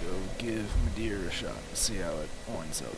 go give Madeira a shot and see how it winds up.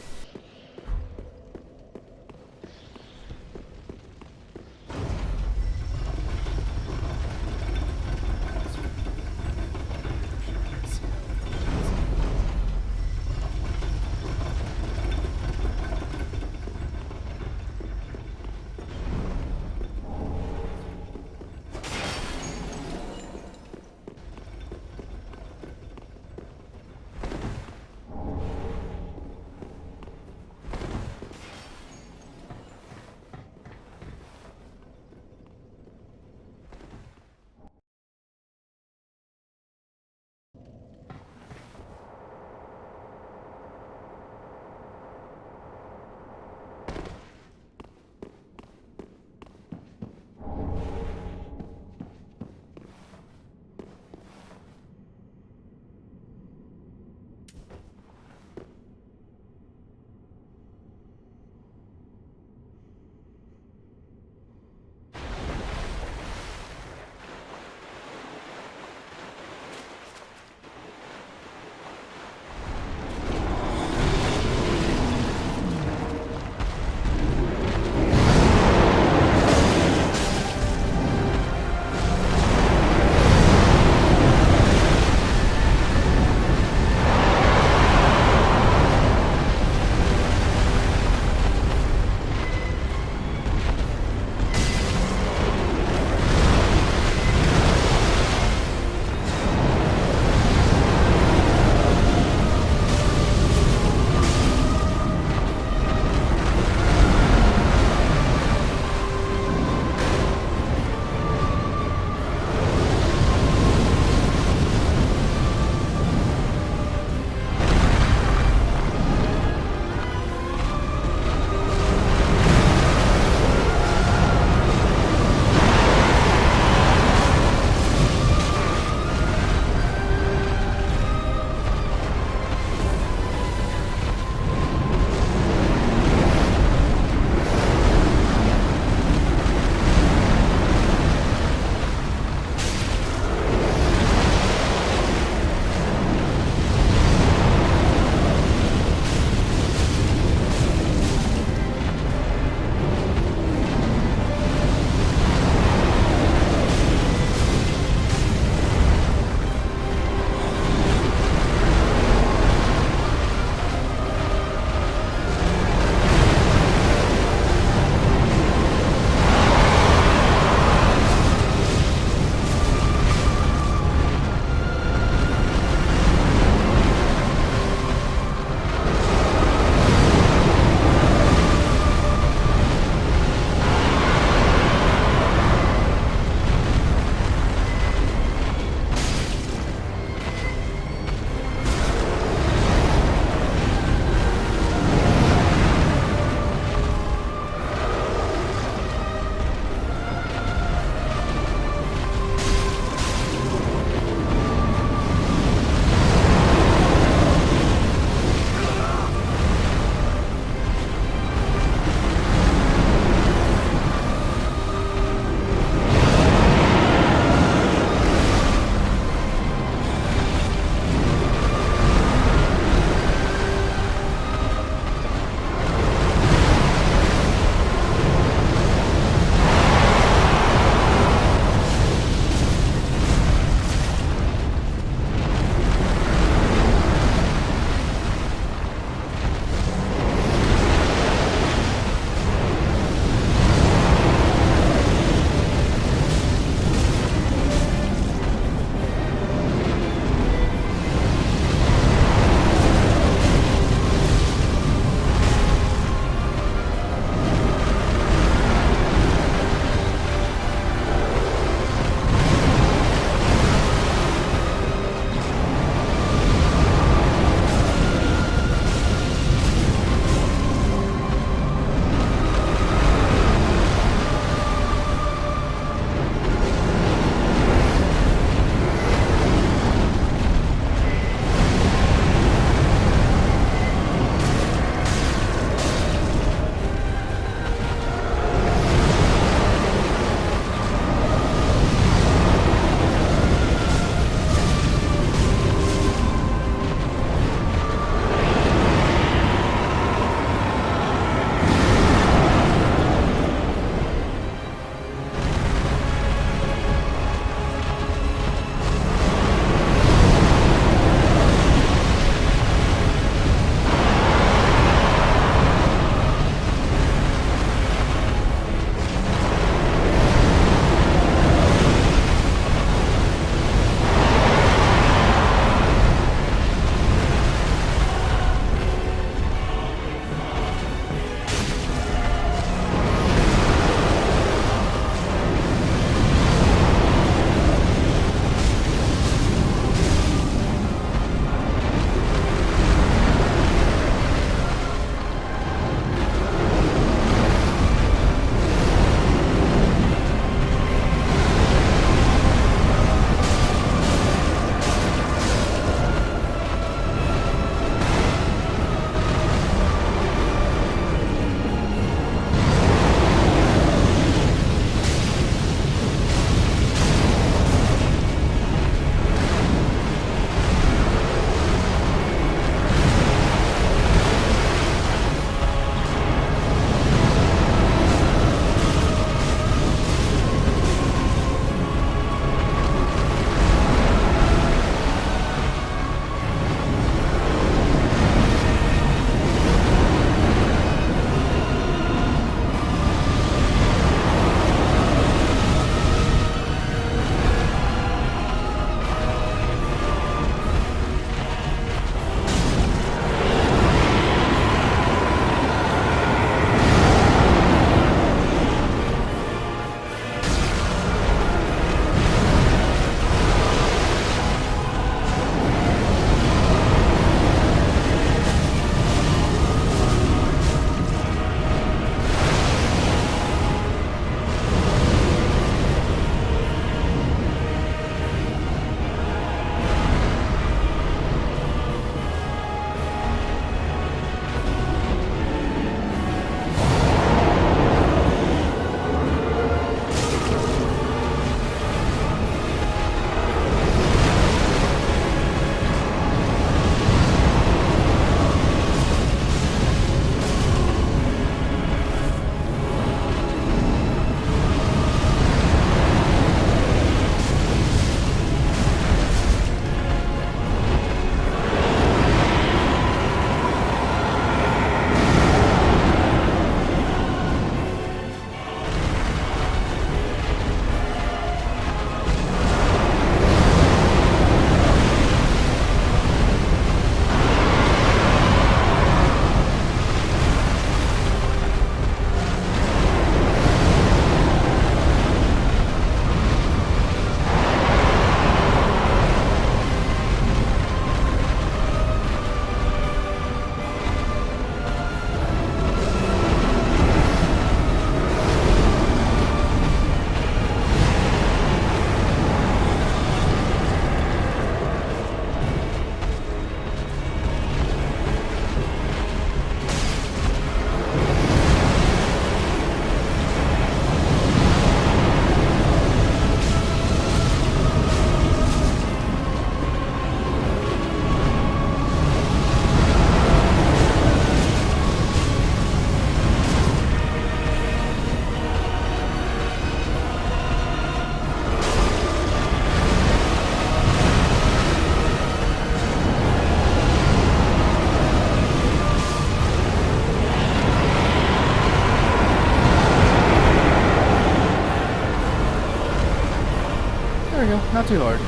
not too hard.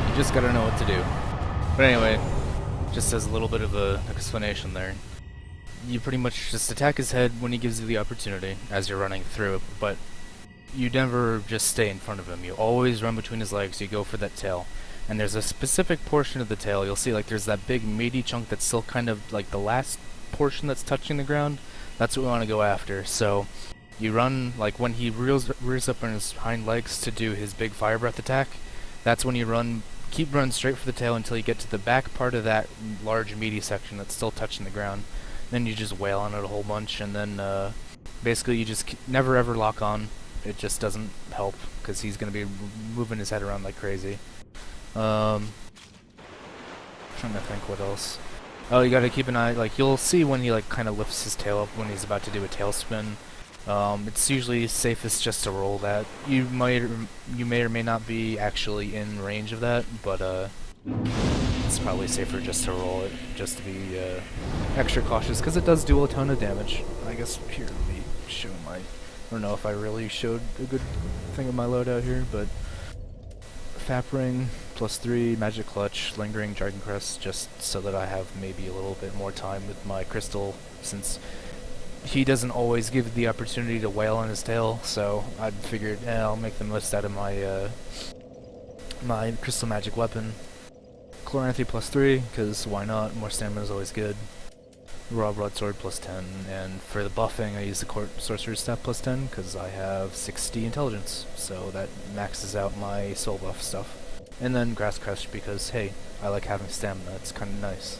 You just gotta know what to do. But anyway, just as a little bit of an explanation there. You pretty much just attack his head when he gives you the opportunity as you're running through, but you never just stay in front of him. You always run between his legs, you go for that tail. And there's a specific portion of the tail, you'll see like there's that big meaty chunk that's still kind of like the last portion that's touching the ground. That's what we want to go after. So you run, like when he rears up on his hind legs to do his big fire breath attack, that's when you run, keep running straight for the tail until you get to the back part of that large meaty section that's still touching the ground. Then you just wail on it a whole bunch, and then basically you just never ever lock on. It just doesn't help, because he's going to be moving his head around like crazy. Trying to think what else. Oh, you gotta keep an eye, like, you'll see when he, like, kind of lifts his tail up when he's about to do a tailspin. It's usually safest just to roll that. You may or may not be actually in range of that, but, it's probably safer just to roll it, just to be, extra cautious, because it does do a ton of damage. I guess here, let me show my... I don't know if I really showed a good thing of my loadout here, but... Fap Ring, +3, Magic Clutch, Lingering Dragon Crest, just so that I have maybe a little bit more time with my crystal, since he doesn't always give the opportunity to wail on his tail, so I figured, I'll make the most out of my my crystal magic weapon. Chloranthy +3, because why not, more stamina is always good. Raw Broadsword +10, and for the buffing I use the Sorcerer's Staff +10, because I have 60 intelligence, so that maxes out my soul buff stuff. And then Grass Crush, because hey, I like having stamina, it's kind of nice.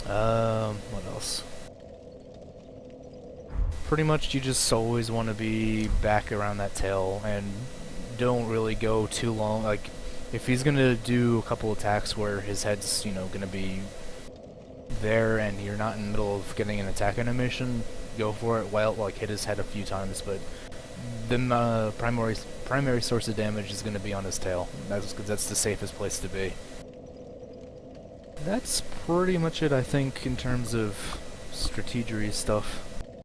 What else? Pretty much you just always want to be back around that tail, and don't really go too long. Like, if he's gonna do a couple attacks where his head's, you know, gonna be there and you're not in the middle of getting an attack animation, go for it. Well, like, hit his head a few times, but the primary source of damage is going to be on his tail. That's the safest place to be. That's pretty much it, I think, in terms of strategery stuff.